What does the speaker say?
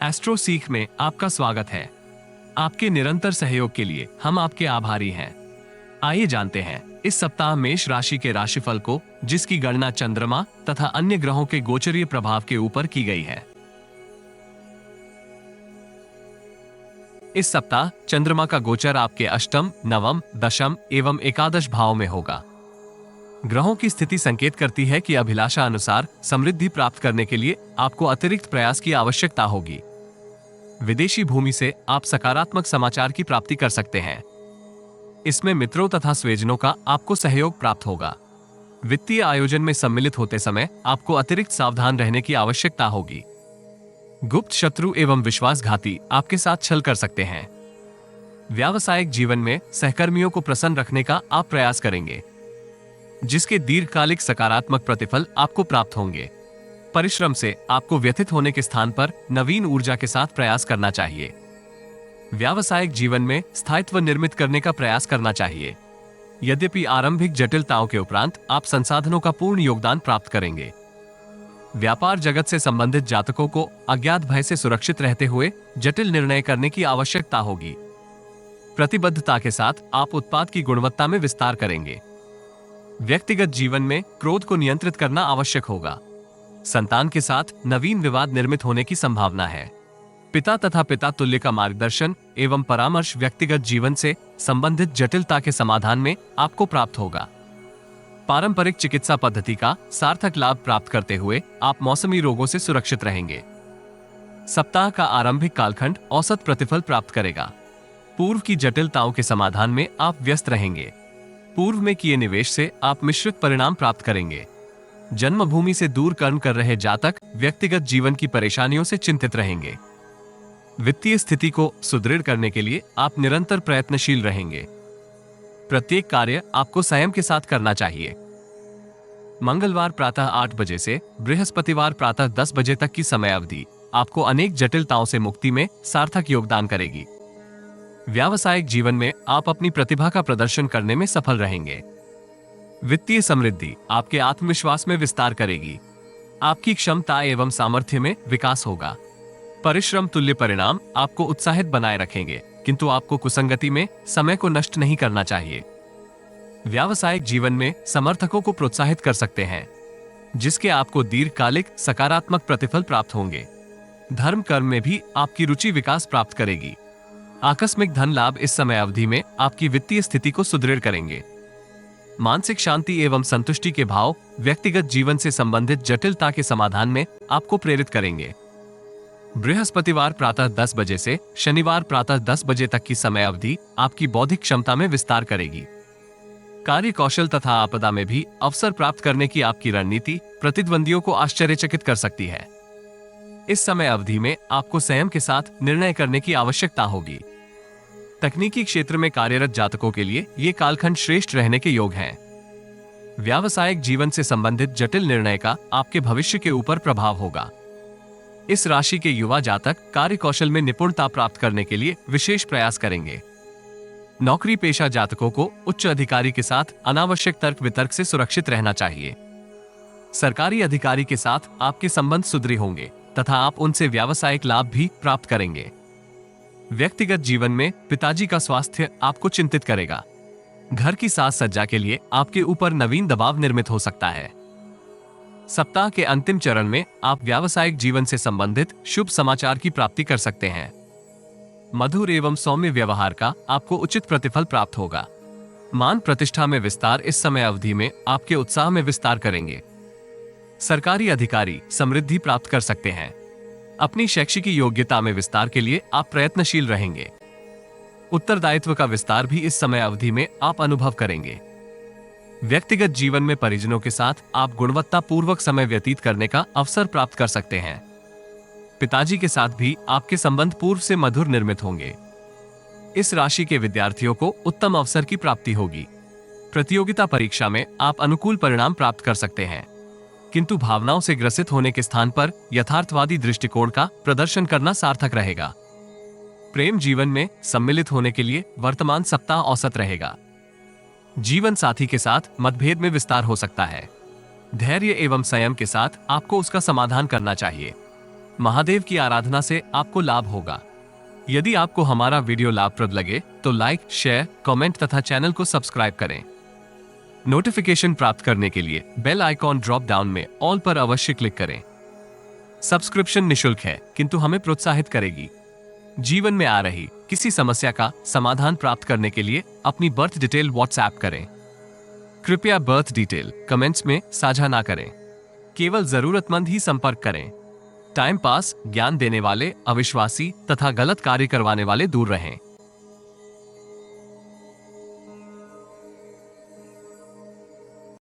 Astro सीख में आपका स्वागत है। आपके निरंतर सहयोग के लिए हम आपके आभारी हैं। आइए जानते हैं इस सप्ताह मेष राशि के राशिफल को, जिसकी गणना चंद्रमा तथा अन्य ग्रहों के गोचरीय प्रभाव के ऊपर की गई है। इस सप्ताह चंद्रमा का गोचर आपके अष्टम, नवम, दशम एवं एकादश भाव में होगा। ग्रहों की स्थिति संकेत करती है कि अभिलाषा अनुसार समृद्धि प्राप्त करने के लिए आपको अतिरिक्त प्रयास की आवश्यकता होगी। विदेशी भूमि से आप सकारात्मक समाचार की प्राप्ति कर सकते हैं। इसमें मित्रों तथा स्वजनों का आपको सहयोग प्राप्त होगा। वित्तीय आयोजन में सम्मिलित होते समय आपको अतिरिक्त सावधान रहने की आवश्यकता होगी। गुप्त शत्रु एवं विश्वासघाती आपके साथ छल कर सकते हैं। व्यावसायिक जीवन में सहकर्मियों को प्रसन्न रखने का आप प्रयास करेंगे, जिसके दीर्घकालिक सकारात्मक प्रतिफल आपको प्राप्त होंगे। परिश्रम से आपको व्यथित होने के स्थान पर नवीन ऊर्जा के साथ प्रयास करना चाहिए। व्यावसायिक जीवन में स्थायित्व निर्मित करने का प्रयास करना चाहिए। यद्यपि आरंभिक जटिलताओं के उपरांत आप संसाधनों का पूर्ण योगदान प्राप्त करेंगे। व्यापार जगत से संबंधित जातकों को अज्ञात भय से सुरक्षित रहते हुए जटिल निर्णय करने की आवश्यकता होगी। प्रतिबद्धता के साथ आप उत्पाद की गुणवत्ता में विस्तार करेंगे। व्यक्तिगत जीवन में क्रोध को नियंत्रित करना आवश्यक होगा। संतान के साथ नवीन विवाद निर्मित होने की संभावना है। पिता तथा पिता तुल्य का मार्गदर्शन एवं परामर्श व्यक्तिगत जीवन से संबंधित जटिलता के समाधान में आपको प्राप्त होगा। पारंपरिक चिकित्सा पद्धति का सार्थक लाभ प्राप्त करते हुए आप मौसमी रोगों से सुरक्षित रहेंगे। सप्ताह का आरंभिक कालखंड औसत प्रतिफल प्राप्त करेगा। पूर्व की जटिलताओं के समाधान में आप व्यस्त रहेंगे। पूर्व में किए निवेश से आप मिश्रित परिणाम प्राप्त करेंगे। जन्मभूमि से दूर कर्म कर रहे जातक व्यक्तिगत जीवन की परेशानियों से चिंतित रहेंगे। वित्तीय स्थिति को सुदृढ़ करने के लिए आप निरंतर प्रयत्नशील रहेंगे। प्रत्येक कार्य आपको संयम के साथ करना चाहिए। मंगलवार प्रातः 8 बजे से बृहस्पतिवार प्रातः 10 बजे तक की समय अवधि आपको अनेक जटिलताओं से मुक्ति में सार्थक योगदान करेगी। व्यावसायिक जीवन में आप अपनी प्रतिभा का प्रदर्शन करने में सफल रहेंगे। वित्तीय समृद्धि आपके आत्मविश्वास में विस्तार करेगी। आपकी क्षमता एवं सामर्थ्य में विकास होगा। परिश्रम तुल्य परिणाम आपको उत्साहित बनाए रखेंगे, किंतु आपको कुसंगति में समय को नष्ट नहीं करना चाहिए। व्यावसायिक जीवन में समर्थकों को प्रोत्साहित कर सकते हैं, जिसके आपको दीर्घकालिक सकारात्मक प्रतिफल प्राप्त होंगे। धर्म कर्म में भी आपकी रुचि विकास प्राप्त करेगी। आकस्मिक धन लाभ इस समय अवधि में आपकी वित्तीय स्थिति को सुदृढ़ करेंगे। मानसिक शांति एवं संतुष्टि के भाव व्यक्तिगत जीवन से संबंधित जटिलता के समाधान में आपको प्रेरित करेंगे। बृहस्पतिवार प्रातः 10 बजे से शनिवार प्रातः 10 बजे तक की समय अवधि आपकी बौद्धिक क्षमता में विस्तार करेगी। कार्य कौशल तथा आपदा में भी अवसर प्राप्त करने की आपकी रणनीति प्रतिद्वंदियों को आश्चर्यचकित कर सकती है। इस समय अवधि में आपको संयम के साथ निर्णय करने की आवश्यकता होगी। तकनीकी क्षेत्र में कार्यरत जातकों के लिए ये कालखंड श्रेष्ठ रहने के योग हैं। व्यावसायिक जीवन से संबंधित जटिल निर्णय का आपके भविष्य के ऊपर प्रभाव होगा। इस राशि के युवा जातक कार्य कौशल में निपुणता प्राप्त करने के लिए विशेष प्रयास करेंगे। नौकरी पेशा जातकों को उच्च अधिकारी के साथ अनावश्यक तर्क वितर्क से सुरक्षित रहना चाहिए। सरकारी अधिकारी के साथ आपके संबंध सुदृढ़ होंगे तथा आप उनसे व्यावसायिक लाभ भी प्राप्त करेंगे। व्यक्तिगत जीवन में पिताजी का स्वास्थ्य आपको चिंतित करेगा। घर की साज सज्जा के लिए आपके ऊपर नवीन दबाव निर्मित हो सकता है। सप्ताह के अंतिम चरण में आप व्यावसायिक जीवन से संबंधित शुभ समाचार की प्राप्ति कर सकते हैं। मधुर एवं सौम्य व्यवहार का आपको उचित प्रतिफल प्राप्त होगा। मान प्रतिष्ठा में विस्तार इस समय अवधि में आपके उत्साह में विस्तार करेंगे। सरकारी अधिकारी समृद्धि प्राप्त कर सकते हैं। अपनी शैक्षिक योग्यता में विस्तार के लिए आप प्रयत्नशील रहेंगे। उत्तरदायित्व का विस्तार भी इस समय अवधि में आप अनुभव करेंगे। व्यक्तिगत जीवन में परिजनों के साथ आप गुणवत्ता पूर्वक समय व्यतीत करने का अवसर प्राप्त कर सकते हैं। पिताजी के साथ भी आपके संबंध पूर्व से मधुर निर्मित होंगे। इस राशि के विद्यार्थियों को उत्तम अवसर की प्राप्ति होगी। प्रतियोगिता परीक्षा में आप अनुकूल परिणाम प्राप्त कर सकते हैं, किंतु भावनाओं से ग्रसित होने के स्थान पर यथार्थवादी दृष्टिकोण का प्रदर्शन करना सार्थक रहेगा। प्रेम जीवन में सम्मिलित होने के लिए वर्तमान सप्ताह औसत रहेगा। जीवन साथी के साथ मतभेद में विस्तार हो सकता है। धैर्य एवं संयम के साथ आपको उसका समाधान करना चाहिए। महादेव की आराधना से आपको लाभ होगा। यदि आपको हमारा वीडियो लाभप्रद लगे तो लाइक, शेयर, कमेंट तथा चैनल को सब्सक्राइब करें। नोटिफिकेशन प्राप्त करने के लिए बेल आइकॉन ड्रॉप डाउन में ऑल पर अवश्य क्लिक करें। सब्सक्रिप्शन निशुल्क है, किंतु हमें प्रोत्साहित करेगी। जीवन में आ रही किसी समस्या का समाधान प्राप्त करने के लिए अपनी बर्थ डिटेल व्हाट्सएप करें। कृपया बर्थ डिटेल कमेंट्स में साझा ना करें। केवल जरूरतमंद ही संपर्क करें। टाइम पास, ज्ञान देने वाले, अविश्वासी तथा गलत कार्य करवाने वाले दूर रहें।